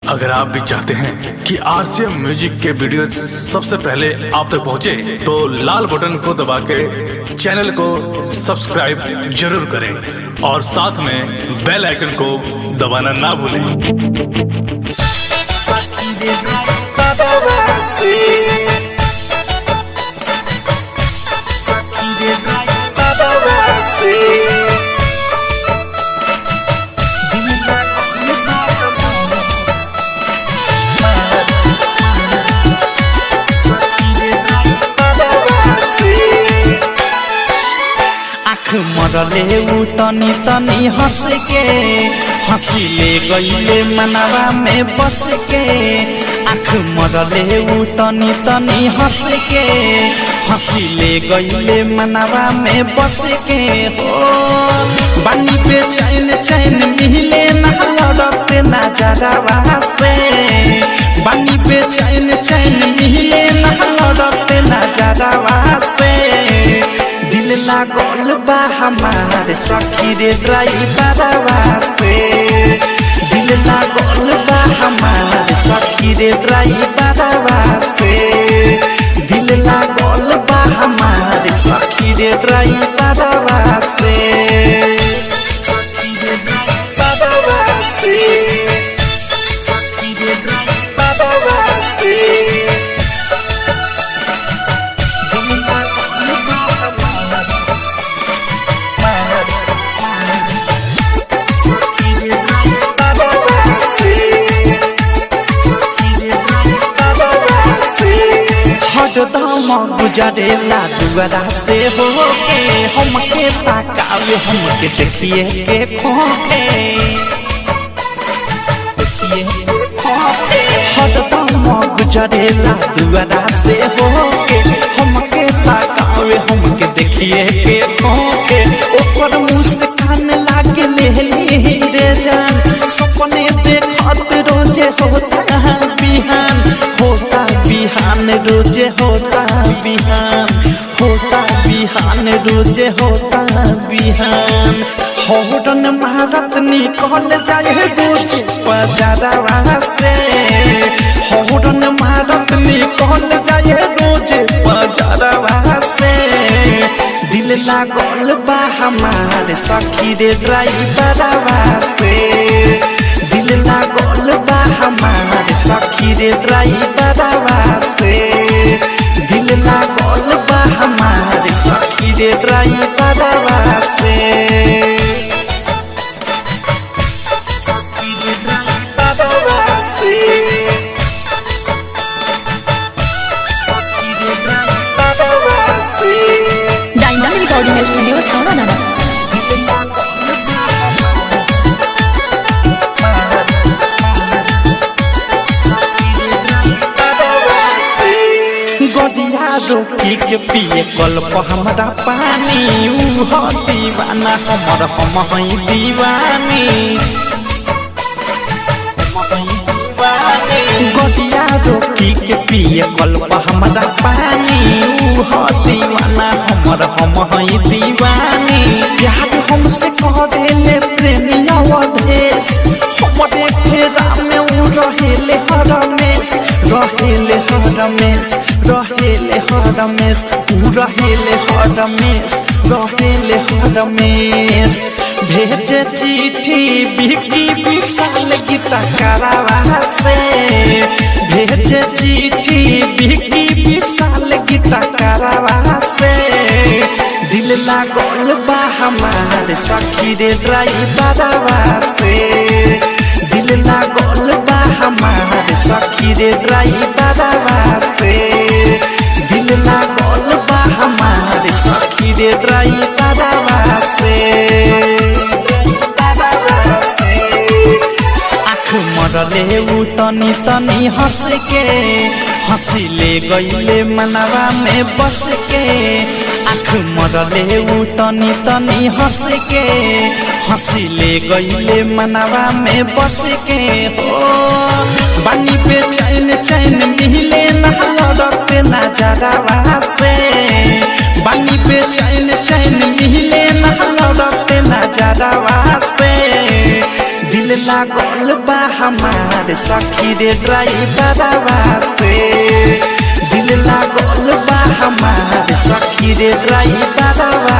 अगर आप भी चाहते हैं कि आरसीएम म्यूजिक के वीडियो सबसे पहले आप तक पहुंचे, तो लाल बटन को दबा के चैनल को सब्सक्राइब जरूर करें और साथ में बेल आइकन को दबाना ना भूलें। मरले उ तनी तनी हंस के हंसिले गईले मनवा में बस के। आँख मरले उ तनी तनी हंस के हंसिले गईले मनवा में बस के। हो बानी पे चैन चैन मिले ना लड़ते ना जरावा से। बानी पे चैन चैन मिले ना लड़ते ना जरावा से। दिल लागल बा हमारे सखी रे ड्राइवरवा से। दिल लागल बा हमारे सखी रे ड्राइवरवा से। दिल लागल बा हमारे सखी रे ड्राइवरवा से। सखी रे ड्राइवरवा से। सखी रे ड्राइवरवा से। हरदम गुजरेला दुआरा से होके हमके ताकावे हमके देखिए के खोके। हरदम गुजरेला दुआरा से होके हमके ताकावे हमके देखिए के खोके। ऊपर मुस्कान लागे ले रे जान सपने देखत रोजे होता बिहान। होता बिहान रोजे होता बिहान। होता बिहान रोजे होता बिहान। हौरन मारत निकल जाए रोज बजारवा से। हौरन मारत निकल जाए रोज बजारवा से। दिल लागल बा हमारे सखी रे ड्राइवरवा से। दिल लागल बा हमारे सखी रे ड्राइवरवा से। दिल लागल बा हमारे सखी रे ड्राइवरवा से। सखी रे ड्राइवरवा से। सखी रे ड्राइवरवा से। डायनामिक रिकॉर्डिंग स्टूडियो छौड़ा नाना। गदिया रोकी के पिए कल्प हमारा पानी। ऊ हो दीवाना हमर हम हई दीवानी। गदिया रोकी के पिए कल्प हमारा पानी। ऊ हो दीवाना हमर हम हई दीवानी। प्यार हमसे करेले प्रेमिया अवधेश हमरे फेरा में ऊ रहेले हरमेश। रहेले हरमेश रहेले हरमेश ऊ रहेले हरमेश रहेले हरमेश। भेजे चिट्ठी बिकी विशाल गीता करावा से। भेजे चिट्ठी बिकी विशाल गीता करावा से। दिल लागल बा हमारे सखी रे ड्राइवरवा से। दिल लागल बा हमारे सखी रे ड्राइवरवा से। दिल लागल बा हमारे सखी रे ड्राइवरवा से। आँख मरले उ तनी तनी हंस के हंसिले गईले मनवा में बस के। आँख मरले उ तनी तनी हंस के हंसिले गईले मनवा में बस के। हो बानी पे चैन चैन मिले ना लड़ते ना जरावा से। बानी पे चैन चैन मिले ना लड़ते ना नजरवा से दिल लागल बा हमार सखी रे ड्राइवरवा से दिल लागल बा हमार सखी रे ड्राइवरवा